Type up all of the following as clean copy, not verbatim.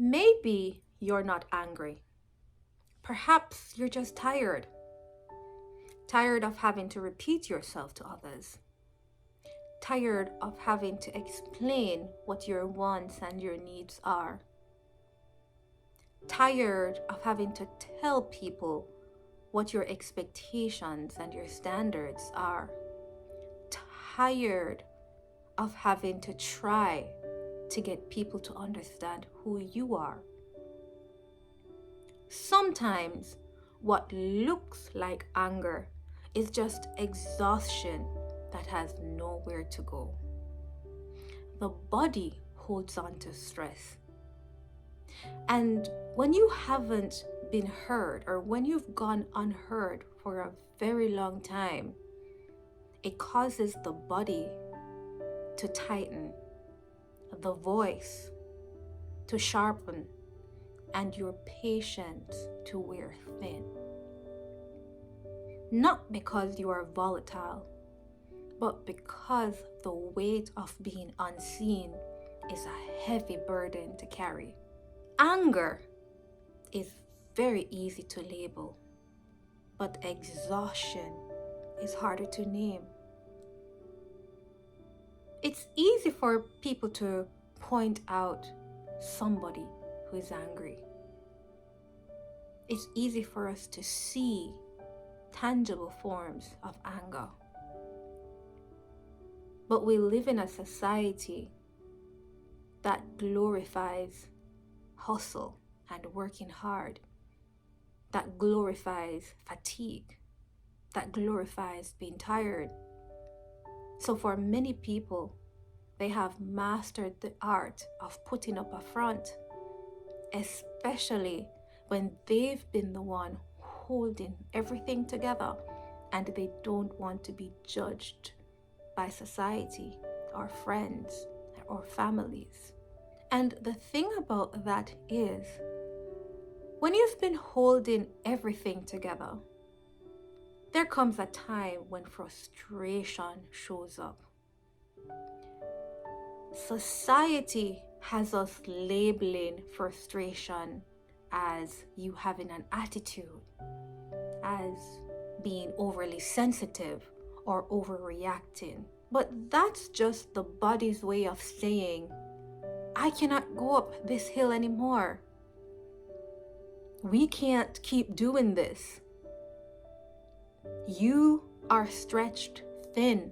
Maybe you're not angry. Perhaps you're just tired. Tired of having to repeat yourself to others. Tired of having to explain what your wants and your needs are. Tired of having to tell people what your expectations and your standards are. Tired of having to try to get people to understand who you are. Sometimes what looks like anger is just exhaustion that has nowhere to go. The body holds on to stress. And when you haven't been heard, or when you've gone unheard for a very long time, it causes the body to tighten, the voice to sharpen, and your patience to wear thin. Not because you are volatile, but because the weight of being unseen is a heavy burden to carry. Anger is very easy to label, but exhaustion is harder to name. It's easy for people to point out somebody who is angry. It's easy for us to see tangible forms of anger. But we live in a society that glorifies hustle and working hard, that glorifies fatigue, that glorifies being tired. So for many people, they have mastered the art of putting up a front, especially when they've been the one holding everything together and they don't want to be judged by society or friends or families. And the thing about that is, when you've been holding everything together, there comes a time when frustration shows up. Society has us labeling frustration as you having an attitude, as being overly sensitive or overreacting. But that's just the body's way of saying, I cannot go up this hill anymore. We can't keep doing this. You are stretched thin.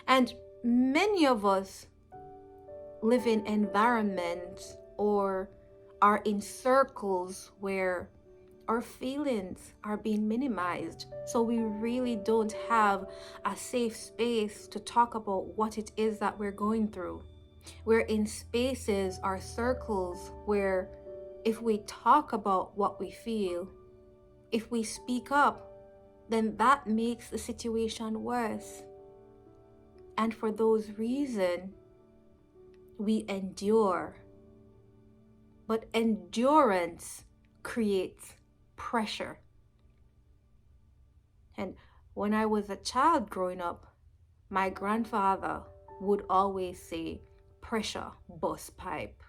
And many of us live in environments or are in circles where our feelings are being minimized. So we really don't have a safe space to talk about what it is that we're going through. We're in spaces or circles where if we talk about what we feel, if we speak up, then that makes the situation worse. And for those reasons, we endure. But endurance creates pressure. And when I was a child growing up, my grandfather would always say, pressure bust pipe.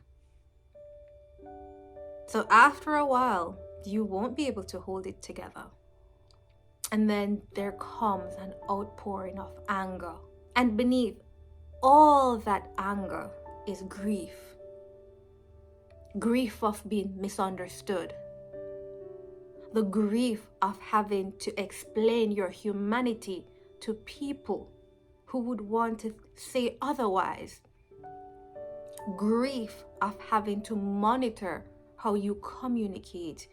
So after a while, you won't be able to hold it together. And then there comes an outpouring of anger. And beneath all that anger is grief. Grief of being misunderstood. The grief of having to explain your humanity to people who would want to say otherwise. Grief of having to monitor how you communicate.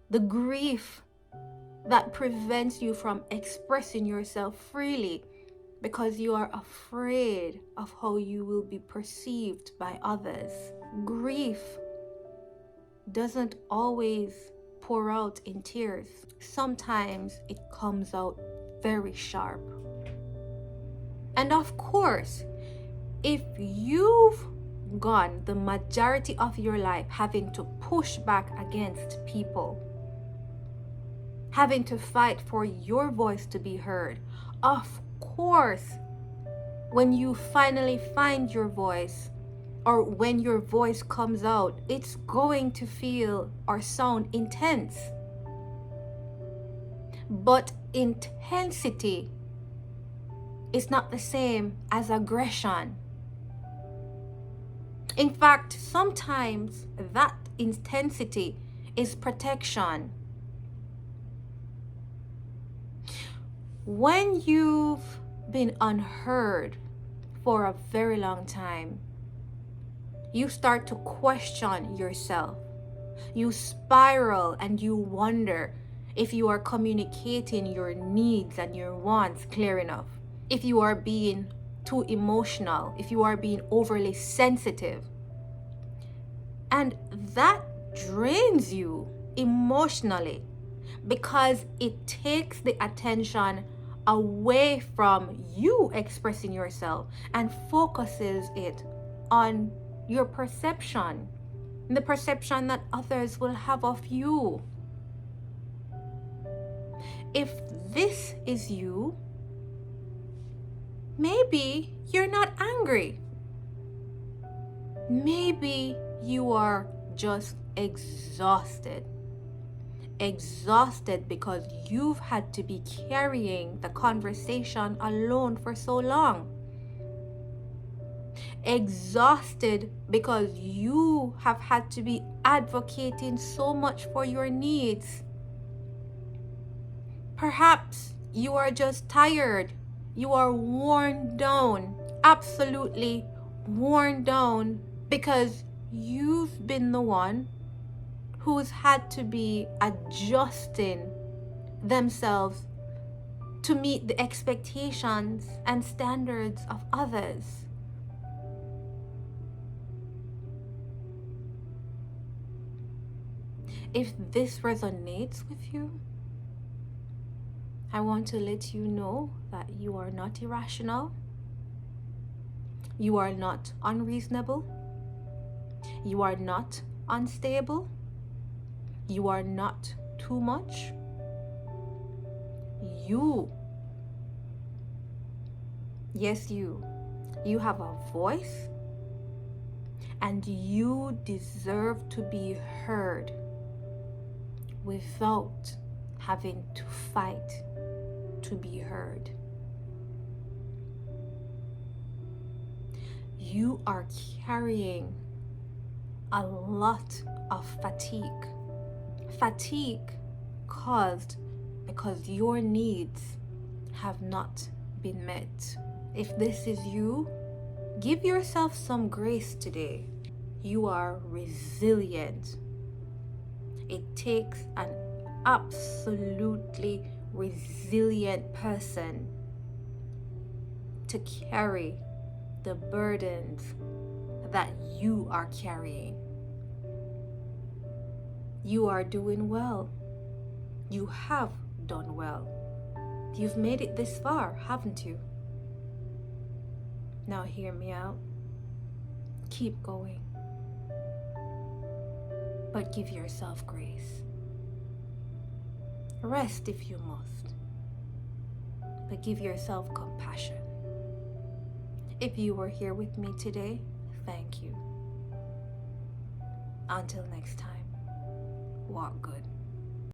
The grief that prevents you from expressing yourself freely because you are afraid of how you will be perceived by others. Grief doesn't always pour out in tears. Sometimes it comes out very sharp. And of course, if you've gone the majority of your life having to push back against people, having to fight for your voice to be heard, of course, when you finally find your voice, or when your voice comes out, it's going to feel or sound intense. But intensity is not the same as aggression. In fact, sometimes that intensity is protection. When you've been unheard for a very long time, you start to question yourself. You spiral and you wonder if you are communicating your needs and your wants clear enough, if you are being too emotional, if you are being overly sensitive. And that drains you emotionally because it takes the attention away from you expressing yourself and focuses it on your perception, the perception that others will have of you. If this is you, maybe you're not angry. Maybe you are just exhausted. Exhausted because you've had to be carrying the conversation alone for so long. Exhausted because you have had to be advocating so much for your needs. Perhaps you are just tired. You are worn down, absolutely worn down, because you've been the one who's had to be adjusting themselves to meet the expectations and standards of others. If this resonates with you, I want to let you know that you are not irrational. You are not unreasonable. You are not unstable. You are not too much. You, yes, you have a voice, and you deserve to be heard without having to fight to be heard. You are carrying a lot of fatigue. Fatigue caused because your needs have not been met. If this is you, give yourself some grace today. You are resilient. It takes an absolutely resilient person to carry the burdens that you are carrying. You are doing well. You have done well. You've made it this far, haven't you? Now hear me out. Keep going. But give yourself grace. Rest if you must. But give yourself compassion. If you were here with me today, thank you. Until next time, walk good.